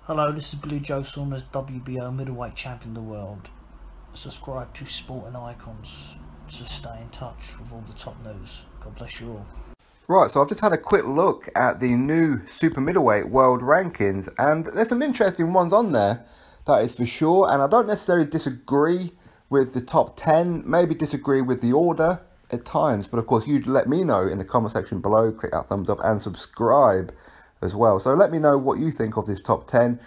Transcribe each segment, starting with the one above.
Hello, this is Blue Joe Saunders, WBO Middleweight Champion of the World. Subscribe to Sport and Icons to stay in touch with all the top news. God bless you all. Right, so I've just had a quick look at the new Super Middleweight World Rankings, and there's some interesting ones on there, that is for sure, and I don't necessarily disagree with the top 10, maybe disagree with the order at times, but of course you'd let me know in the comment section below, click that thumbs up and subscribe as well. So let me know what you think of this top 10.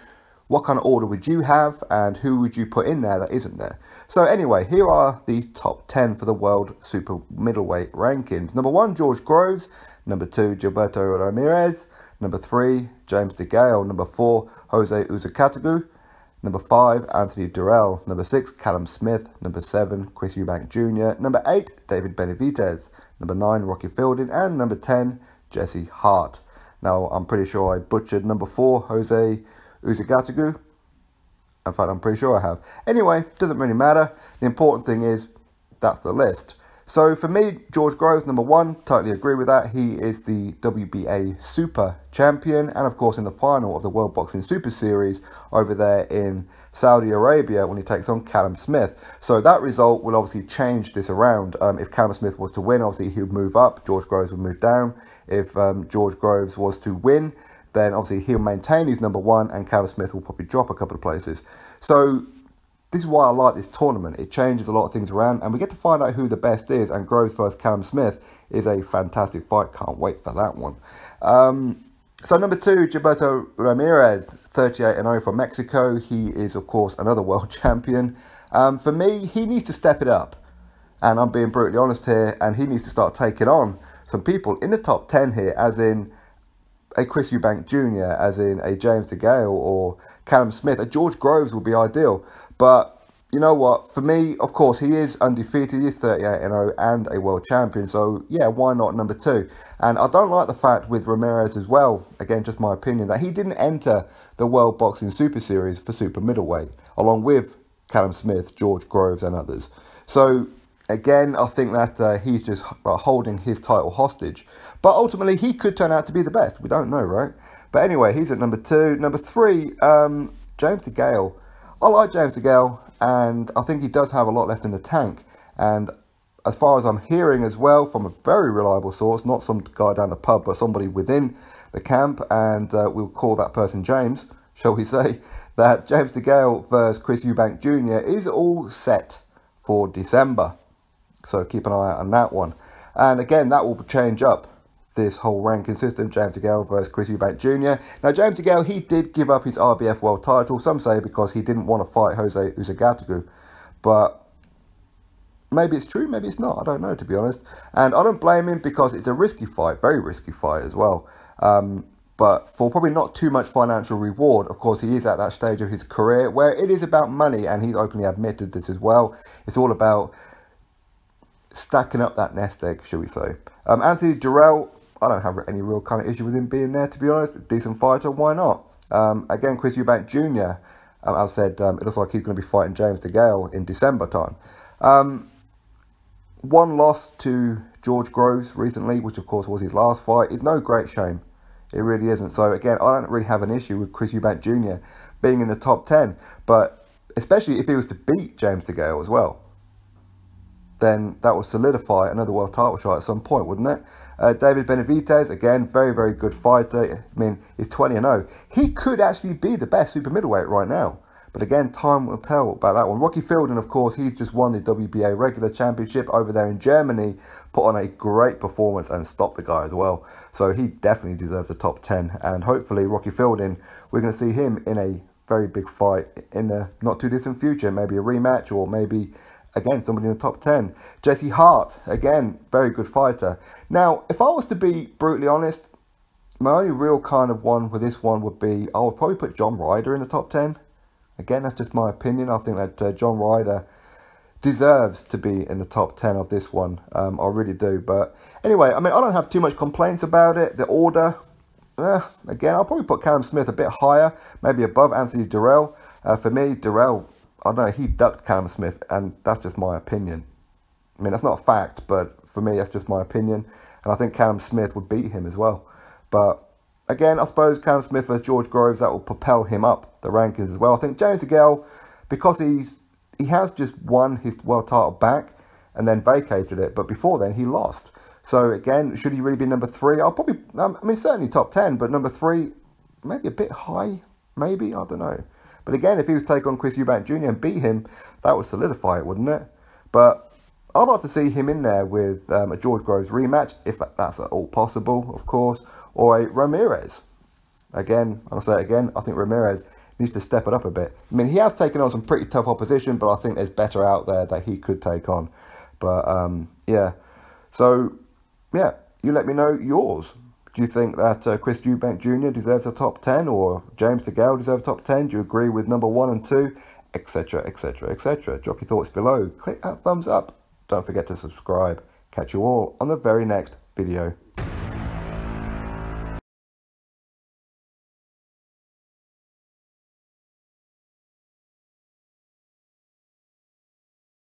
What kind of order would you have, and who would you put in there that isn't there? So anyway, here are the top 10 for the World Super Middleweight Rankings. Number 1, George Groves. Number 2, Gilberto Ramirez. Number 3, James Degale. Number 4, Jose Uzcategui. Number 5, Anthony Dirrell. Number 6, Callum Smith. Number 7, Chris Eubank Jr. Number 8, David Benavidez. Number 9, Rocky Fielding. And number 10, Jesse Hart. Now, I'm pretty sure I butchered number 4, Jose Uzcategui. In fact, I'm pretty sure I have. Anyway, doesn't really matter. The important thing is, that's the list. So for me, George Groves, number 1, totally agree with that. He is the WBA Super Champion, and of course in the final of the World Boxing Super Series over there in Saudi Arabia when he takes on Callum Smith. So that result will obviously change this around. If Callum Smith was to win, obviously he would move up, George Groves would move down. If George Groves was to win, then obviously he'll maintain his number 1 and Callum Smith will probably drop a couple of places. So this is why I like this tournament. It changes a lot of things around and we get to find out who the best is, and Groves versus Callum Smith is a fantastic fight. Can't wait for that one. So number 2, Gilberto Ramirez, 38-0 from Mexico. He is, of course, another world champion. For me, he needs to step it up. And I'm being brutally honest here, and he needs to start taking on some people in the top 10 here, as in a Chris Eubank Jr., as in a James Degale or Callum Smith. A George Groves would be ideal. But you know what? For me, of course, he is undefeated. He's 38-0 and a world champion. So, yeah, why not number 2? And I don't like the fact with Ramirez as well, again, just my opinion, that he didn't enter the World Boxing Super Series for Super Middleweight, along with Callum Smith, George Groves and others. So, again, I think that he's just holding his title hostage. But ultimately, he could turn out to be the best. We don't know, right? But anyway, he's at number 2. Number 3, James Degale. I like James Degale, and I think he does have a lot left in the tank. And as far as I'm hearing as well, from a very reliable source, not some guy down the pub, but somebody within the camp, and we'll call that person James, shall we say, that James Degale versus Chris Eubank Jr. is all set for December. So keep an eye out on that one. And again, that will change up this whole ranking system. James Degale versus Chris Eubank Jr. Now, James Degale, he did give up his RBF world title. Some say because he didn't want to fight Jose Uzcategui. But maybe it's true, maybe it's not. I don't know, to be honest. And I don't blame him, because it's a risky fight, very risky fight as well. But for probably not too much financial reward. Of course, he is at that stage of his career where it is about money, and he's openly admitted this as well. It's all about stacking up that nest egg, shall we say. Anthony Dirrell, I don't have any real kind of issue with him being there, to be honest. Decent fighter, why not? Again, Chris Eubank Jr., as I said, it looks like he's going to be fighting James Degale in December time. One loss to George Groves recently, which of course was his last fight, is no great shame. It really isn't. So again, I don't really have an issue with Chris Eubank Jr. being in the top 10, but especially if he was to beat James Degale as well, then that will solidify another world title shot at some point, wouldn't it? David Benavidez, again, very, very good fighter. I mean, he's 20-0. He could actually be the best super middleweight right now. But again, time will tell about that one. Rocky Fielding, of course, he's just won the WBA regular championship over there in Germany. Put on a great performance and stopped the guy as well. So he definitely deserves a top 10. And hopefully, Rocky Fielding, we're going to see him in a very big fight in the not too distant future. Maybe a rematch, or maybe, again, somebody in the top 10. Jesse Hart, again, very good fighter. Now, if I was to be brutally honest, my only real kind of one with this one would be, I would probably put John Ryder in the top 10. Again, that's just my opinion. I think that John Ryder deserves to be in the top 10 of this one. I really do. But anyway, I mean, I don't have too much complaints about it. The order, again, I'll probably put Callum Smith a bit higher, maybe above Anthony Dirrell. For me, Dirrell, I don't know, he ducked Callum Smith, and that's just my opinion. I mean, that's not a fact, but for me, that's just my opinion. And I think Callum Smith would beat him as well. But again, I suppose Callum Smith versus George Groves, that will propel him up the rankings as well. I think James Degale, because he has just won his world title back and then vacated it, but before then he lost. So again, should he really be number 3? I'll probably, I mean, certainly top 10, but number 3, maybe a bit high, maybe, I don't know. But again, if he was to take on Chris Eubank Jr. and beat him, that would solidify it, wouldn't it? But I'd like to see him in there with a George Groves rematch, if that's at all possible, of course, or a Ramirez. Again, I'll say it again, I think Ramirez needs to step it up a bit. I mean, he has taken on some pretty tough opposition, but I think there's better out there that he could take on. But, yeah. So, yeah, you let me know yours. Do you think that Chris Eubank Jr. deserves a top 10, or James Degale deserves a top 10? Do you agree with number 1 and 2, etc., etc., etc.? Drop your thoughts below. Click that thumbs up. Don't forget to subscribe. Catch you all on the very next video.